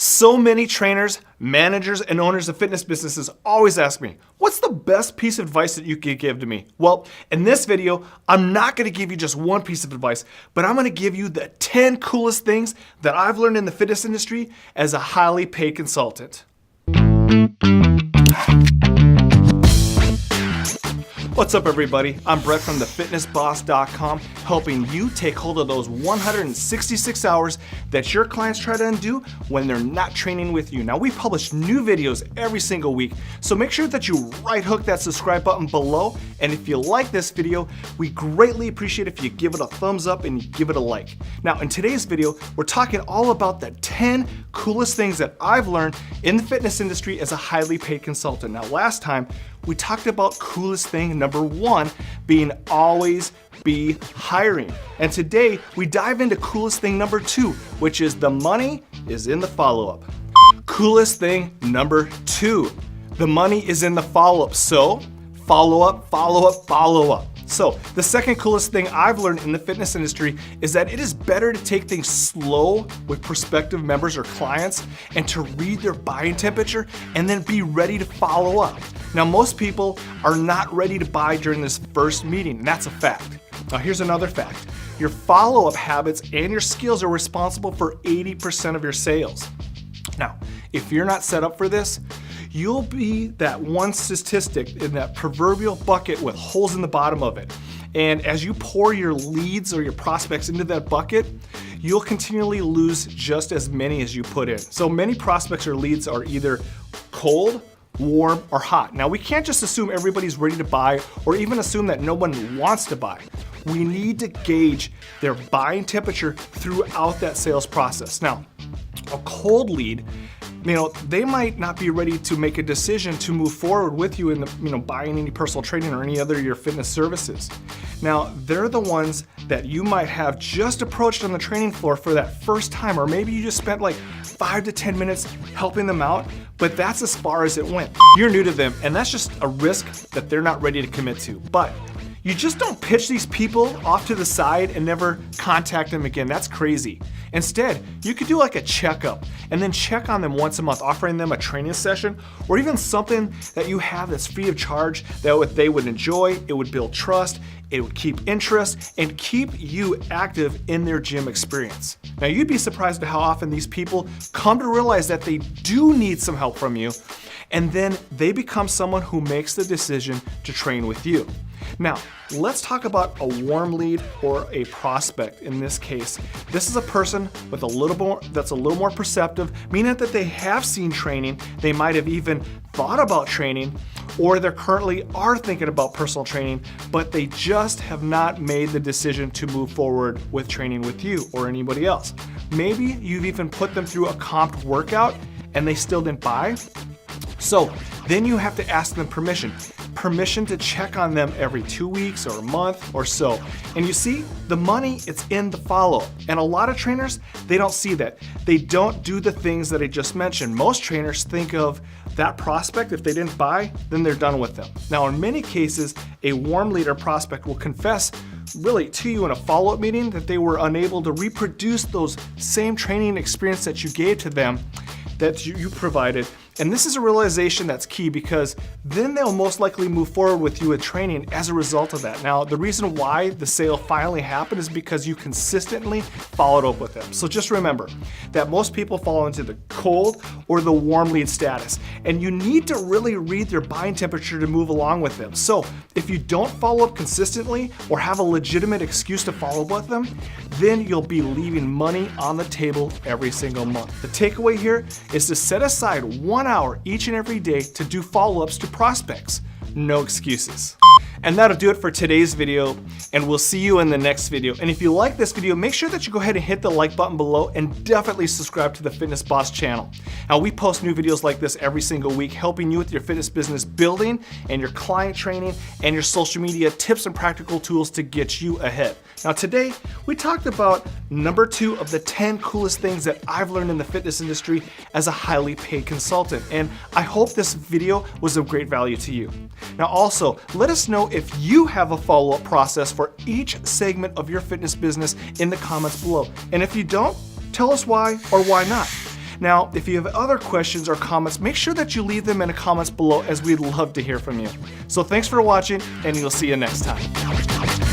So many trainers, managers, and owners of fitness businesses always ask me, what's the best piece of advice that you could give to me? Well, in this video, I'm not gonna give you just one piece of advice, but I'm gonna give you the 10 coolest things that I've learned in the fitness industry as a highly paid consultant. What's up, everybody? I'm Brett from thefitnessboss.com, helping you take hold of those 166 hours that your clients try to undo when they're not training with you. Now, we publish new videos every single week, so make sure that you right-hook that subscribe button below. And if you like this video, we greatly appreciate if you give it a thumbs up and you give it a like. Now, in today's video, we're talking all about the 10 coolest things that I've learned in the fitness industry as a highly paid consultant. Now, last time, we talked about coolest thing number 1 being always be hiring. And today we dive into coolest thing number 2, which is the money is in the follow-up. Coolest thing number 2, the money is in the follow-up. So follow up, follow up, follow up. So the second coolest thing I've learned in the fitness industry is that it is better to take things slow with prospective members or clients and to read their buying temperature and then be ready to follow up. Now, most people are not ready to buy during this first meeting, and that's a fact. Now, here's another fact. Your follow-up habits and your skills are responsible for 80% of your sales. Now, if you're not set up for this, you'll be that one statistic in that proverbial bucket with holes in the bottom of it. And as you pour your leads or your prospects into that bucket, you'll continually lose just as many as you put in. So many prospects or leads are either cold, warm, or hot. Now, we can't just assume everybody's ready to buy or even assume that no one wants to buy. We need to gauge their buying temperature throughout that sales process. Now, a cold lead, they might not be ready to make a decision to move forward with you in the, buying any personal training or any other of your fitness services. Now, they're the ones that you might have just approached on the training floor for that first time, or maybe you just spent like 5 to 10 minutes helping them out, but that's as far as it went. You're new to them, and that's just a risk that they're not ready to commit to. But you just don't pitch these people off to the side and never contact them again. That's crazy. Instead, you could do like a checkup and then check on them once a month, offering them a training session or even something that you have that's free of charge that they would enjoy. It would build trust, it would keep interest, and keep you active in their gym experience. Now, you'd be surprised at how often these people come to realize that they do need some help from you, and then they become someone who makes the decision to train with you. Now, let's talk about a warm lead or a prospect in this case. This is a person with that's a little more perceptive, meaning that they have seen training, they might have even thought about training, or they currently are thinking about personal training, but they just have not made the decision to move forward with training with you or anybody else. Maybe you've even put them through a comped workout and they still didn't buy. So then you have to ask them permission to check on them every 2 weeks or a month or so. And you see, the money, it's in the follow. And a lot of trainers, they don't see that. They don't do the things that I just mentioned. Most trainers think of that prospect, if they didn't buy, then they're done with them. Now, in many cases, a warm lead or prospect will confess really to you in a follow-up meeting that they were unable to reproduce those same training experience that you gave to them, that you provided. And this is a realization that's key because then they'll most likely move forward with you with training as a result of that. Now, the reason why the sale finally happened is because you consistently followed up with them. So just remember that most people fall into the cold or the warm lead status, and you need to really read their buying temperature to move along with them. So if you don't follow up consistently or have a legitimate excuse to follow up with them, then you'll be leaving money on the table every single month. The takeaway here is to set aside 1 hour each and every day to do follow-ups to prospects. No excuses. And that'll do it for today's video, and we'll see you in the next video. And if you like this video, make sure that you go ahead and hit the like button below and definitely subscribe to the Fitness Boss channel. Now, we post new videos like this every single week, helping you with your fitness business building and your client training and your social media tips and practical tools to get you ahead. Now, today, we talked about number 2 of the 10 coolest things that I've learned in the fitness industry as a highly paid consultant. And I hope this video was of great value to you. Now, also, let us know if you have a follow-up process for each segment of your fitness business in the comments below. And if you don't, tell us why or why not. Now, if you have other questions or comments, make sure that you leave them in the comments below, as we'd love to hear from you. So thanks for watching, and we'll see you next time.